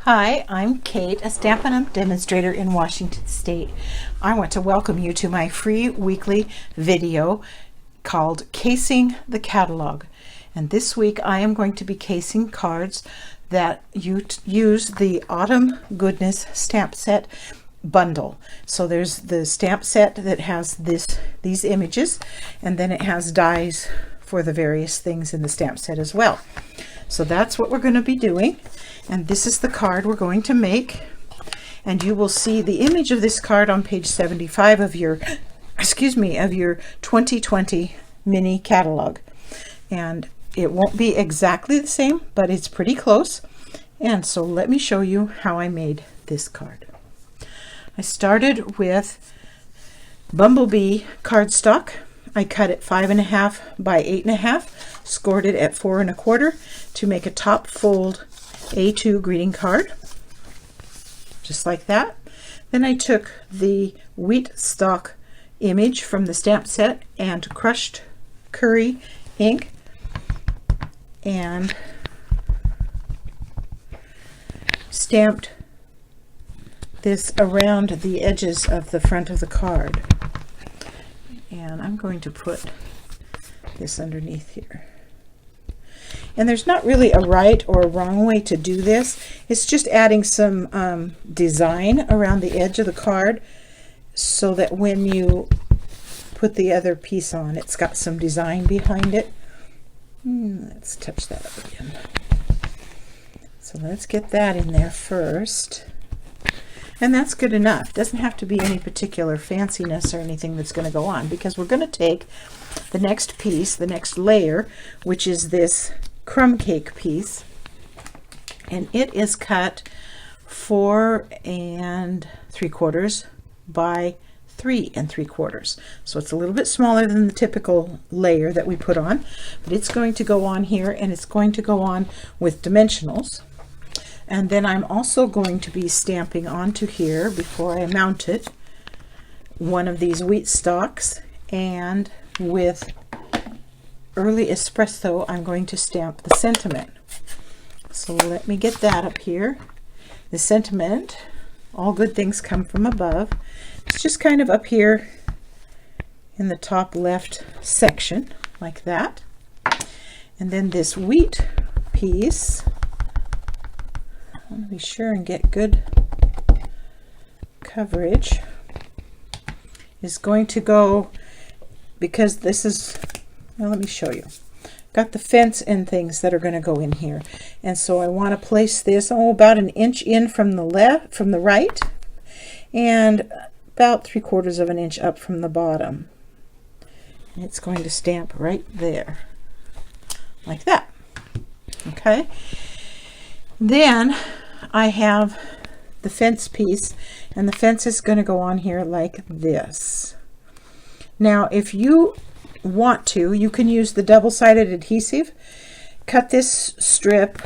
Hi, I'm Kate, a Stampin' Up! Demonstrator in Washington State. I want to welcome you to my free weekly video called Casing the Catalog. And this week I am going to be casing cards that use the Autumn Goodness stamp set bundle. So there's the stamp set that has these images, and then it has dies for the various things in the stamp set as well. So that's what we're going to be doing, and this is the card we're going to make, and you will see the image of this card on page 75 of your 2020 mini catalog. And it won't be exactly the same, but it's pretty close. And so let me show you how I made this card. I started with Bumblebee cardstock. I cut it 5.5 by 8.5, scored it at 4 1/4 to make a top fold A2 greeting card, just like that. Then I took the wheat stalk image from the stamp set and crushed curry ink and stamped this around the edges of the front of the card. And I'm going to put this underneath here. And there's not really a right or a wrong way to do this. It's just adding some design around the edge of the card so that when you put the other piece on, it's got some design behind it. Let's touch that up again. So let's get that in there first. And that's good enough. It doesn't have to be any particular fanciness or anything that's going to go on, because we're going to take the next piece, the next layer, which is this crumb cake piece, and it is cut 4 3/4 by 3 3/4. So it's a little bit smaller than the typical layer that we put on, but it's going to go on here, and it's going to go on with dimensionals. And then I'm also going to be stamping onto here, before I mount it, one of these wheat stalks, and with Early Espresso I'm going to stamp the sentiment. So let me get that up here. The sentiment, all good things come from above. It's just kind of up here in the top left section, like that. And then this wheat piece, I want to be sure and get good coverage, is going to go, because this is, well, let me show you. Got the fence and things that are going to go in here, and so I want to place this about 1 inch in from the right, and about 3/4 of an inch up from the bottom. And it's going to stamp right there, like that. Okay. Then I have the fence piece, and the fence is going to go on here like this. Now, if you want to, you can use the double-sided adhesive. Cut this strip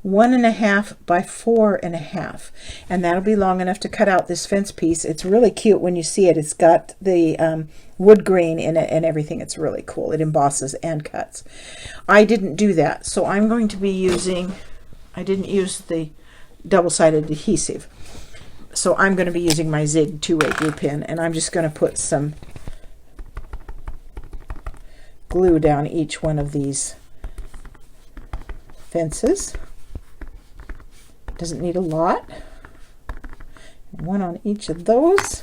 1.5 by 4.5, and that'll be long enough to cut out this fence piece. It's really cute when you see it. It's got the wood grain in it and everything. It's really cool. It embosses and cuts. I didn't do that, so I'm going to be using, I didn't use the double-sided adhesive, so I'm going to be using my Zig 2-way glue pen, and I'm just going to put some glue down each one of these fences. Doesn't need a lot. One on each of those,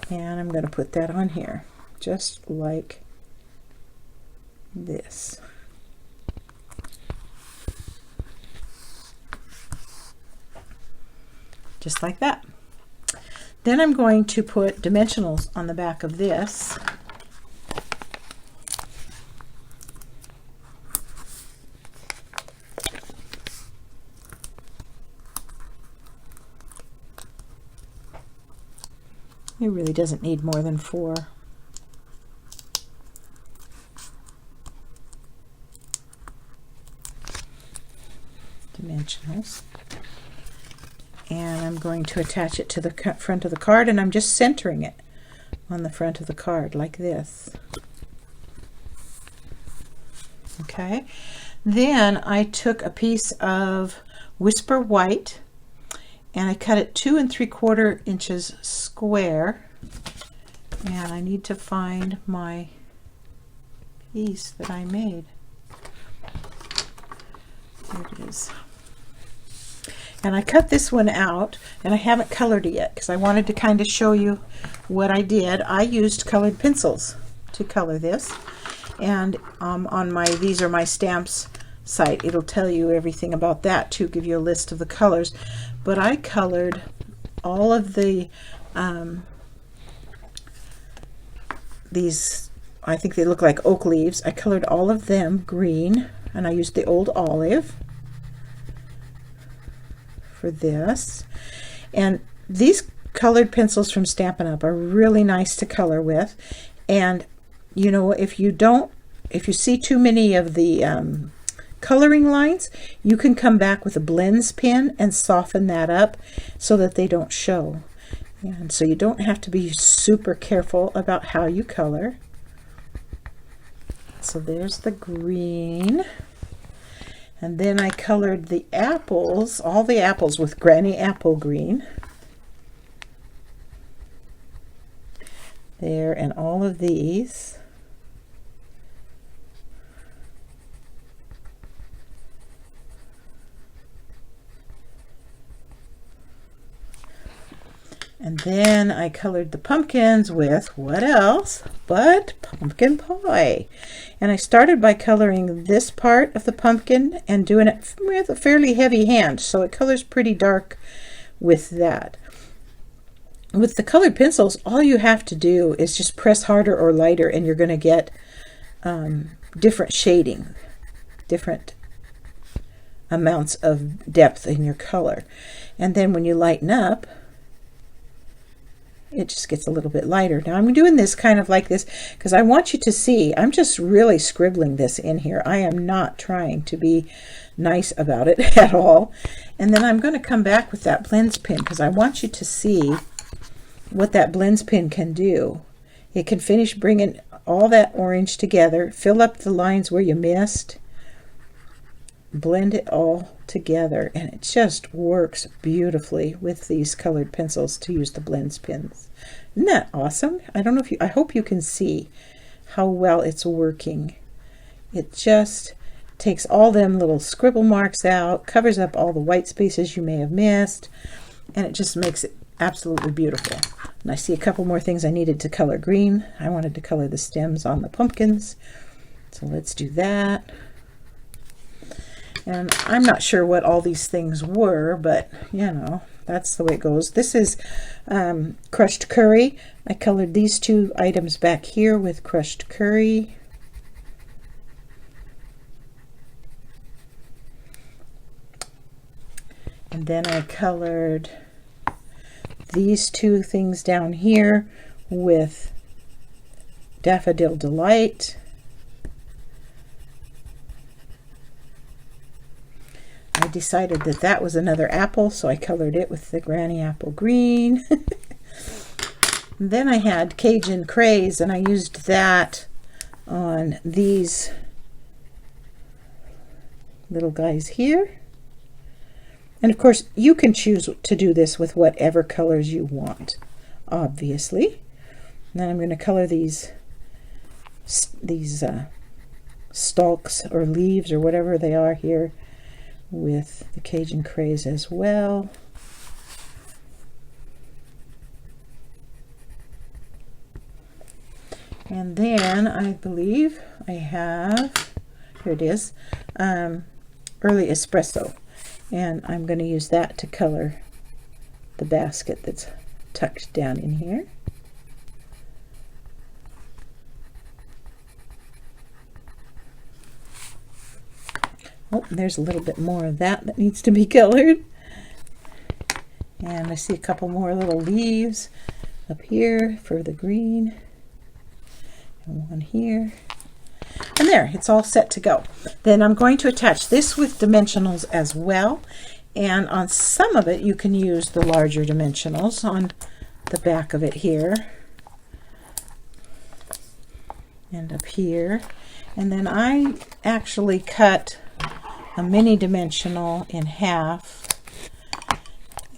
and I'm going to put that on here just like this. Just like that. Then I'm going to put dimensionals on the back of this. It really doesn't need more than 4. Dimensionals. And I'm going to attach it to the front of the card, and I'm just centering it on the front of the card like this. Okay, Then I took a piece of Whisper White, and I cut it 2 3/4 inches square, and I need to find my piece that I made. There it is. And I cut this one out, and I haven't colored it yet because I wanted to kind of show you what I did. I used colored pencils to color this, and on my These Are My Stamps site, it'll tell you everything about that to give you a list of the colors. But I colored all of the these, I think they look like oak leaves. I colored all of them green, and I used the old olive for this. And these colored pencils from Stampin' Up! Are really nice to color with. And you know, if you see too many of the coloring lines, you can come back with a blends pen and soften that up so that they don't show. And so you don't have to be super careful about how you color. So there's the green. And then I colored the apples, all the apples, with Granny Apple Green. There, and all of these. And then I colored the pumpkins with what else but pumpkin pie. And I started by coloring this part of the pumpkin and doing it with a fairly heavy hand, so it colors pretty dark with that. With the colored pencils, all you have to do is just press harder or lighter, and you're going to get different shading, different amounts of depth in your color. And then when you lighten up, it just gets a little bit lighter. Now I'm doing this kind of like this because I want you to see, I'm just really scribbling this in here. I am not trying to be nice about it at all. And then I'm going to come back with that blends pen because I want you to see what that blends pen can do. It can finish bringing all that orange together, fill up the lines where you missed, blend it all together, and it just works beautifully with these colored pencils to use the blends pens. Isn't that awesome? I hope you can see how well it's working. It just takes all them little scribble marks out, covers up all the white spaces you may have missed, and it just makes it absolutely beautiful. And I see a couple more things I needed to color green. I wanted to color the stems on the pumpkins, so let's do that. And I'm not sure what all these things were, but you know, that's the way it goes. This is crushed curry. I colored these two items back here with crushed curry. And then I colored these two things down here with Daffodil Delight. I decided that that was another apple, so I colored it with the Granny Apple Green. Then I had Cajun Craze, and I used that on these little guys here. And of course, you can choose to do this with whatever colors you want, obviously. And then I'm going to color these stalks or leaves or whatever they are here with the Cajun Craze as well. And then I believe I have, here it is, Early Espresso. And I'm going to use that to color the basket that's tucked down in here. Oh, there's a little bit more of that needs to be colored. And I see a couple more little leaves up here for the green. And one here. And there, it's all set to go. Then I'm going to attach this with dimensionals as well. And on some of it, you can use the larger dimensionals on the back of it here. And up here. And then I actually cut a mini dimensional in half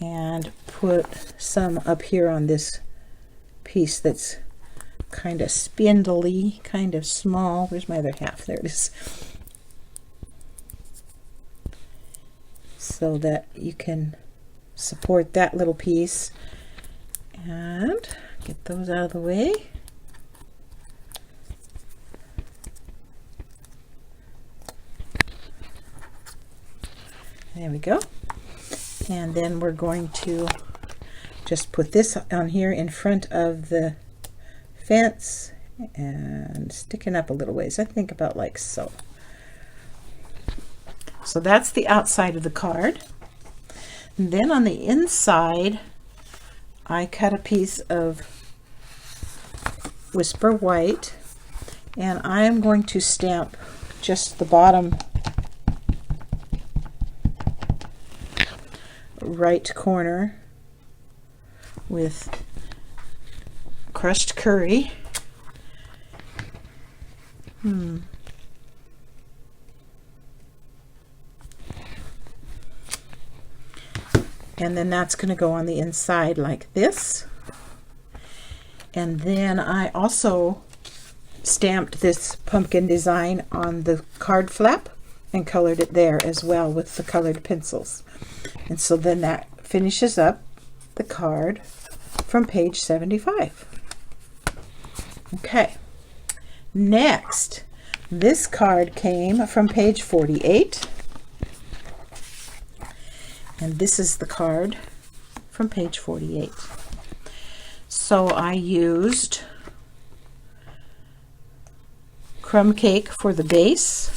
and put some up here on this piece that's kind of spindly, kind of small. Where's my other half? There it is. So that you can support that little piece. And get those out of the way. There we go. And then we're going to just put this on here in front of the fence and sticking up a little ways. I think about like so. So that's the outside of the card. And then on the inside, I cut a piece of Whisper White, and I am going to stamp just the bottom right corner with crushed curry. And then that's going to go on the inside like this. And then I also stamped this pumpkin design on the card flap and colored it there as well with the colored pencils. And so then that finishes up the card from page 75. Okay, next, this card came from page 48. And this is the card from page 48. So I used crumb cake for the base.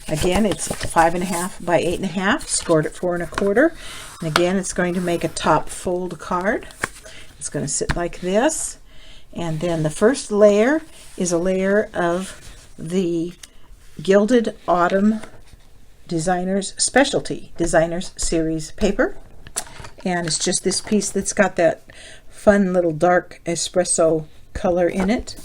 Again, it's 5.5 by 8.5, scored at 4 1/4. And again, it's going to make a top fold card. It's going to sit like this. And then the first layer is a layer of the Gilded Autumn Designers Specialty Designers Series paper. And it's just this piece that's got that fun little dark espresso color in it.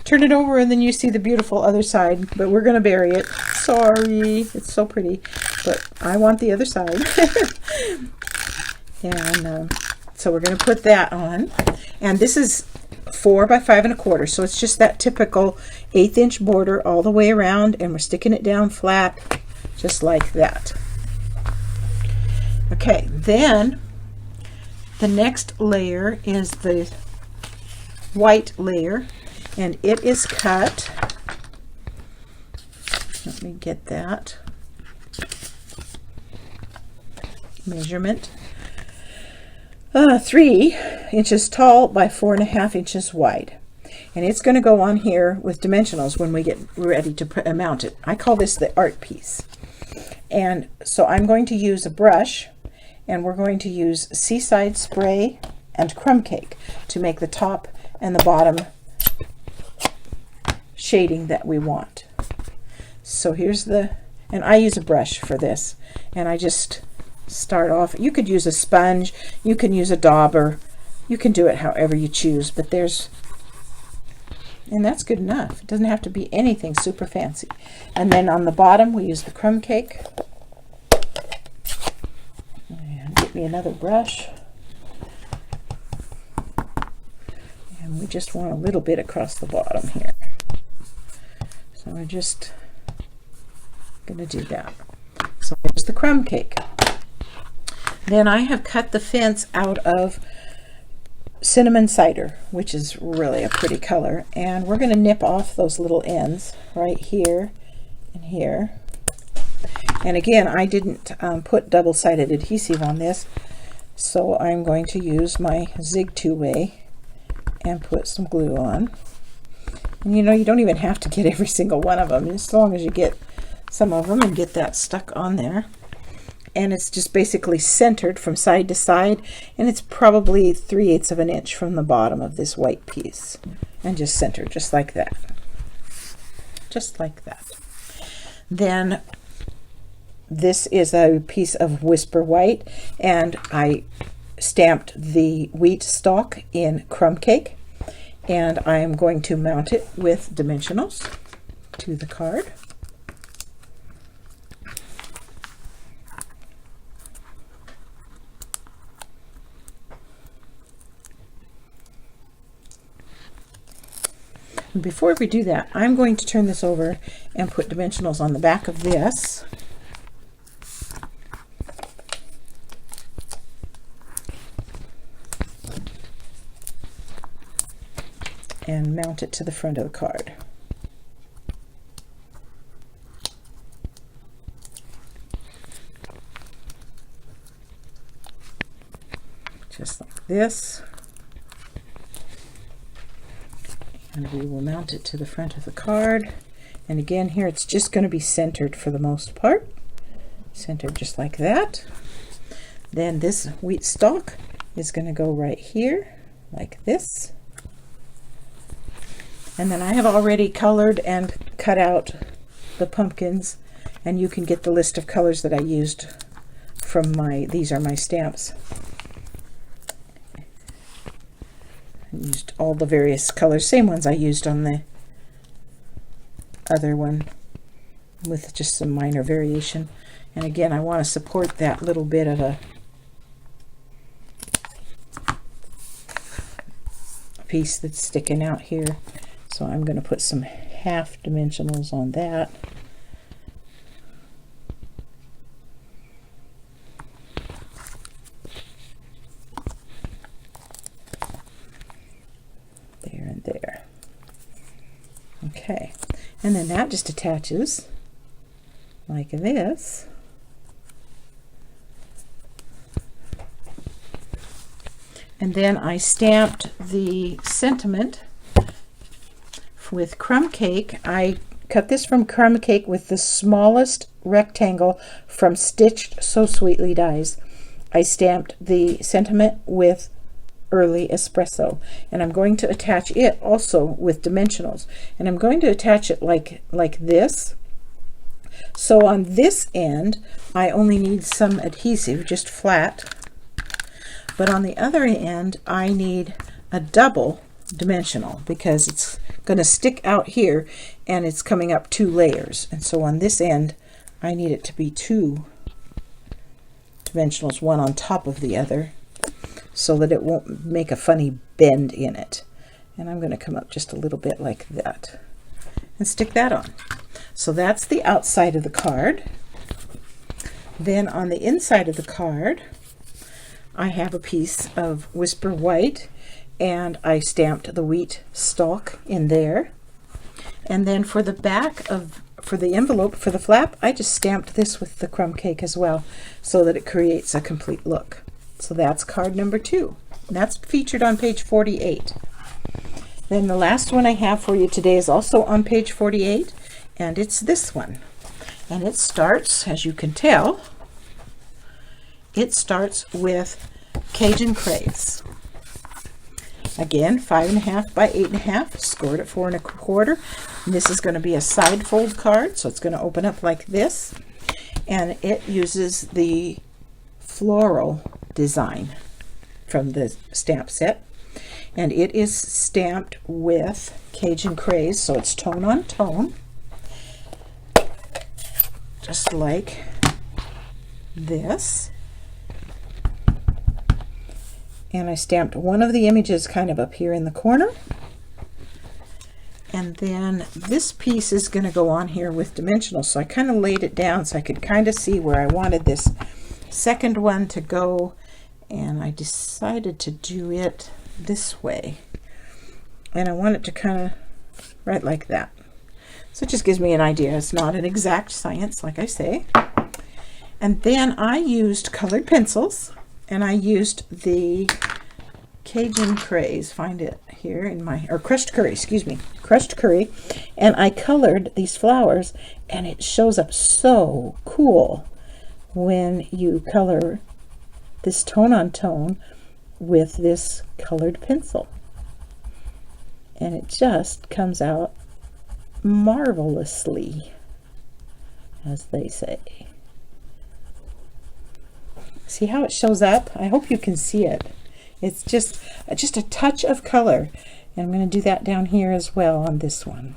Turn it over and then you see the beautiful other side, but we're going to bury it. Sorry, it's so pretty, but I want the other side. And so we're going to put that on. And this is 4 by 5 1/4, so it's just that typical 1/8 inch border all the way around, and we're sticking it down flat just like that. Okay, then the next layer is the white layer, and it is cut. Let me get that measurement. 3 inches tall by 4.5 inches wide. And it's going to go on here with dimensionals when we get ready to mount it. I call this the art piece. And so I'm going to use a brush, and we're going to use Seaside Spray and Crumb Cake to make the top and the bottom shading that we want. So here's and I use a brush for this, and I just start off. You could use a sponge, you can use a dauber, you can do it however you choose, but and that's good enough. It doesn't have to be anything super fancy. And then on the bottom we use the crumb cake. And get me another brush. And we just want a little bit across the bottom here. So we're just going to do that. So there's the crumb cake. Then I have cut the fence out of cinnamon cider, which is really a pretty color, and we're going to nip off those little ends right here and here. And again, I didn't put double-sided adhesive on this, so I'm going to use my Zig 2-way and put some glue on. And you don't even have to get every single one of them, as long as you get some of them and get that stuck on there. And it's just basically centered from side to side, and it's probably 3/8 of an inch from the bottom of this white piece, and just centered just like that, just like that. Then this is a piece of Whisper White, and I stamped the wheat stalk in crumb cake, and I am going to mount it with dimensionals. to the card. And before we do that, I'm going to turn this over and put dimensionals on the back of this. And mount it to the front of the card. Just like this. And we will mount it to the front of the card. And again, here it's just going to be centered for the most part. Centered just like that. Then this wheat stalk is going to go right here, like this. And then I have already colored and cut out the pumpkins, and you can get the list of colors that I used from these are my stamps. I used all the various colors, same ones I used on the other one, with just some minor variation. And again, I want to support that little bit of a piece that's sticking out here. So I'm going to put some half dimensionals on that. There and there. Okay. And then that just attaches like this. And then I stamped the sentiment with crumb cake. I cut this from crumb cake with the smallest rectangle from Stitched So Sweetly dies. I stamped the sentiment with Early Espresso, and I'm going to attach it also with dimensionals, and I'm going to attach it like this. So on this end I only need some adhesive, just flat, but on the other end I need a double dimensional because it's going to stick out here and it's coming up 2 layers, and so on this end I need it to be 2 dimensionals, one on top of the other, so that it won't make a funny bend in it. And I'm going to come up just a little bit like that and stick that on. So that's the outside of the card. Then on the inside of the card I have a piece of Whisper White, and I stamped the wheat stalk in there. And then for the back for the envelope, for the flap, I just stamped this with the crumb cake as well, so that it creates a complete look. So that's card number 2. And that's featured on page 48. Then the last one I have for you today is also on page 48, and it's this one. And it starts, as you can tell, it starts with Cajun Craze. Again, 5.5 by 8.5, scored at 4 1/4. And this is going to be a side fold card, so it's going to open up like this, and it uses the floral design from the stamp set, and it is stamped with Cajun Craze, so it's tone on tone, just like this. And I stamped one of the images kind of up here in the corner, and then this piece is going to go on here with dimensionals, so I kind of laid it down so I could kind of see where I wanted this second one to go, and I decided to do it this way, and I want it to kind of right like that. So it just gives me an idea. It's not an exact science, like I say. And then I used colored pencils, and I used the Cajun Craze, find it here in my, or crushed curry, excuse me, crushed curry, and I colored these flowers, and it shows up so cool when you color this tone on tone with this colored pencil, and it just comes out marvelously, as they say. See how it shows up? I hope you can see it. It's just a touch of color, and I'm going to do that down here as well on this one.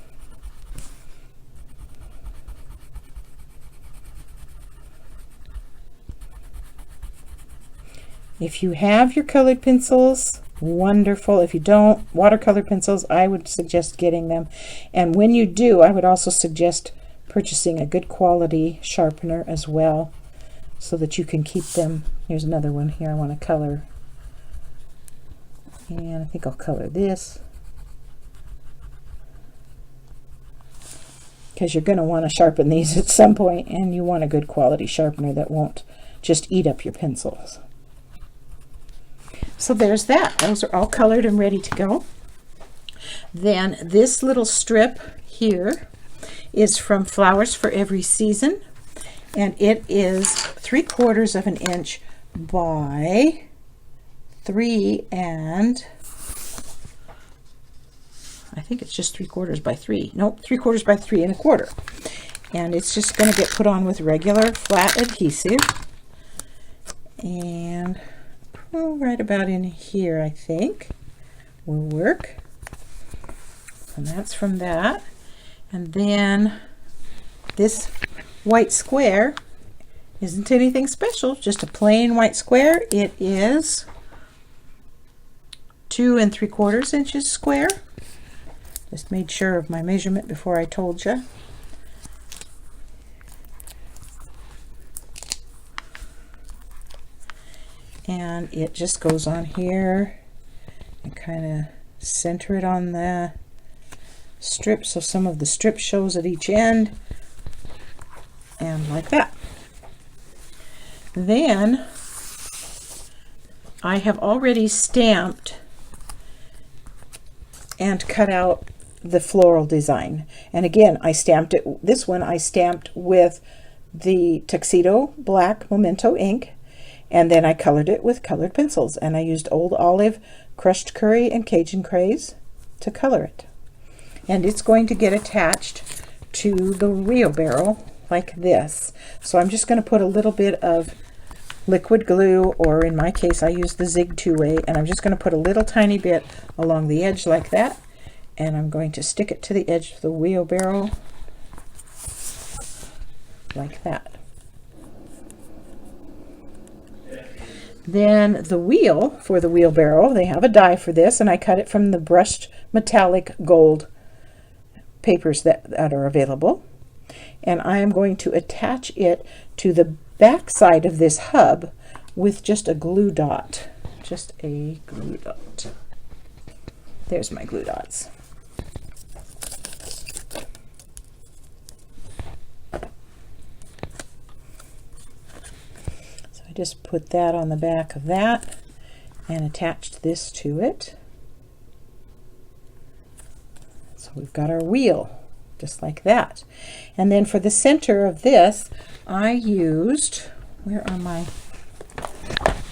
If you have your colored pencils, wonderful. If you don't, watercolor pencils, I would suggest getting them. And when you do, I would also suggest purchasing a good quality sharpener as well, so that you can keep them. Here's another one here I want to color. And I think I'll color this, because you're going to want to sharpen these at some point, and you want a good quality sharpener that won't just eat up your pencils. So there's that. Those are all colored and ready to go. Then this little strip here is from Flowers for Every Season, and it is 3/4 of an inch by 3, and I think it's just 3/4 by 3. Nope, 3/4 by 3 1/4. And it's just going to get put on with regular flat adhesive. And right about in here, I think, will work. And that's from that. And then this white square isn't anything special, just a plain white square. It is 2 3/4 inches square. Just made sure of my measurement before I told you. And it just goes on here and kind of center it on the strip, so some of the strip shows at each end, and like that. Then I have already stamped and cut out the floral design, and again I stamped it. This one I stamped with the Tuxedo Black Memento ink, and then I colored it with colored pencils, and I used Old Olive, Crushed Curry, and Cajun Craze to color it. And it's going to get attached to the wheelbarrow like this. So I'm just going to put a little bit of liquid glue, or in my case I use the Zig 2-way, and I'm just going to put a little tiny bit along the edge like that, and I'm going to stick it to the edge of the wheelbarrow like that. Then the wheel for the wheelbarrow, they have a die for this, and I cut it from the brushed metallic gold papers that are available. And I am going to attach it to the back side of this hub with just a glue dot. Just a glue dot. There's my glue dots. Just put that on the back of that and attached this to it. So we've got our wheel just like that. And then for the center of this, I used, where are my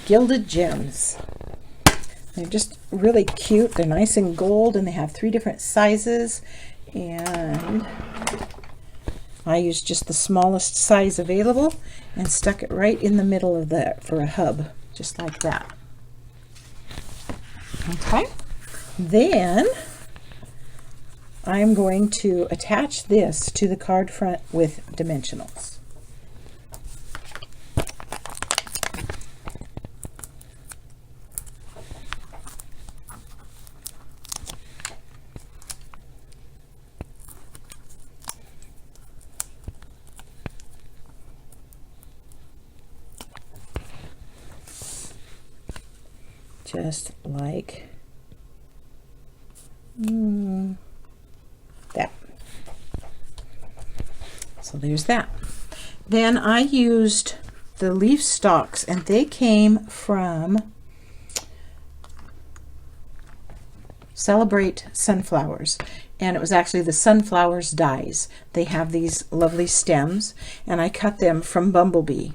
gilded gems? They're just really cute. They're nice and gold, and they have 3 different sizes, and I used just the smallest size available and stuck it right in the middle of that for a hub, just like that. Okay, then I'm going to attach this to the card front with dimensionals. Just like that. So there's that. Then I used the leaf stalks, and they came from Celebrate Sunflowers, and it was actually the Sunflowers dies. They have these lovely stems, and I cut them from Bumblebee.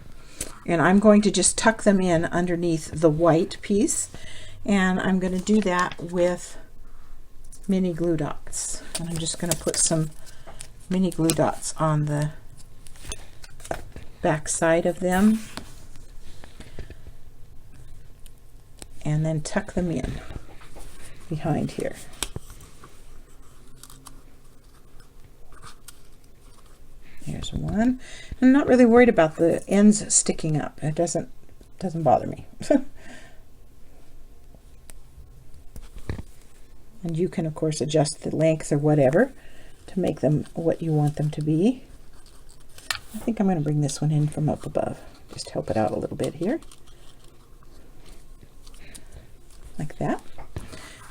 And I'm going to just tuck them in underneath the white piece, and I'm going to do that with mini glue dots. And I'm just going to put some mini glue dots on the back side of them, and then tuck them in behind here. Here's one. I'm not really worried about the ends sticking up. It doesn't bother me. And you can, of course, adjust the length or whatever to make them what you want them to be. I think I'm going to bring this one in from up above. Just help it out a little bit here. Like that.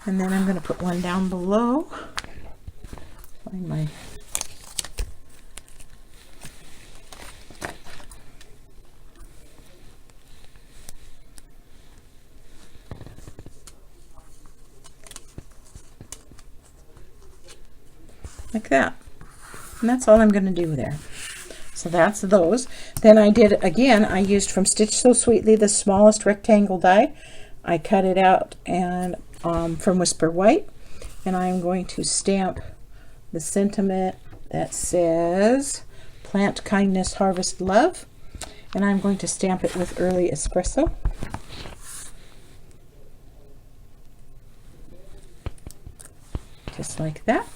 And then I'm going to put one down below. Find my... like that. And that's all I'm going to do there. So that's those. Then I did, again, I used from Stitch So Sweetly the smallest rectangle die. I cut it out and from Whisper White, and I'm going to stamp the sentiment that says Plant Kindness, Harvest Love, and I'm going to stamp it with Early Espresso. Just like that.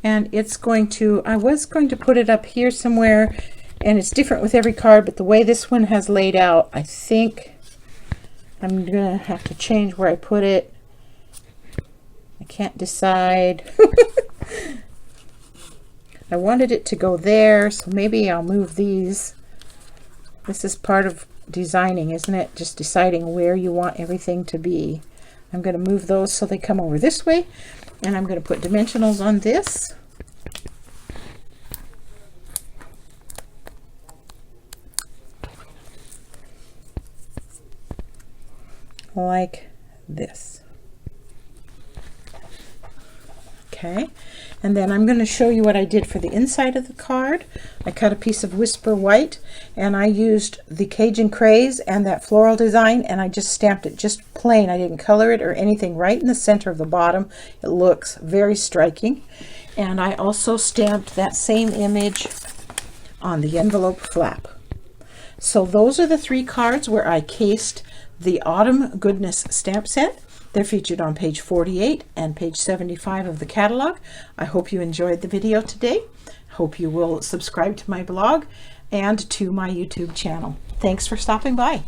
And it's going to, I was going to put it up here somewhere, and it's different with every card, but the way this one has laid out, I think I'm gonna have to change where I put it. I can't decide. I wanted it to go there, so maybe I'll move these. This is part of designing, isn't it? Just deciding where you want everything to be. I'm going to move those so they come over this way, and I'm going to put dimensionals on this. Like this. Okay, and then I'm going to show you what I did for the inside of the card. I cut a piece of Whisper White, and I used the Cajun Craze and that floral design, and I just stamped it just plain. I didn't color it or anything. Right in the center of the bottom, it looks very striking. And I also stamped that same image on the envelope flap. So those are the 3 cards where I cased the Autumn Goodness stamp set. They're featured on page 48 and page 75 of the catalog. I hope you enjoyed the video today. Hope you will subscribe to my blog and to my YouTube channel. Thanks for stopping by.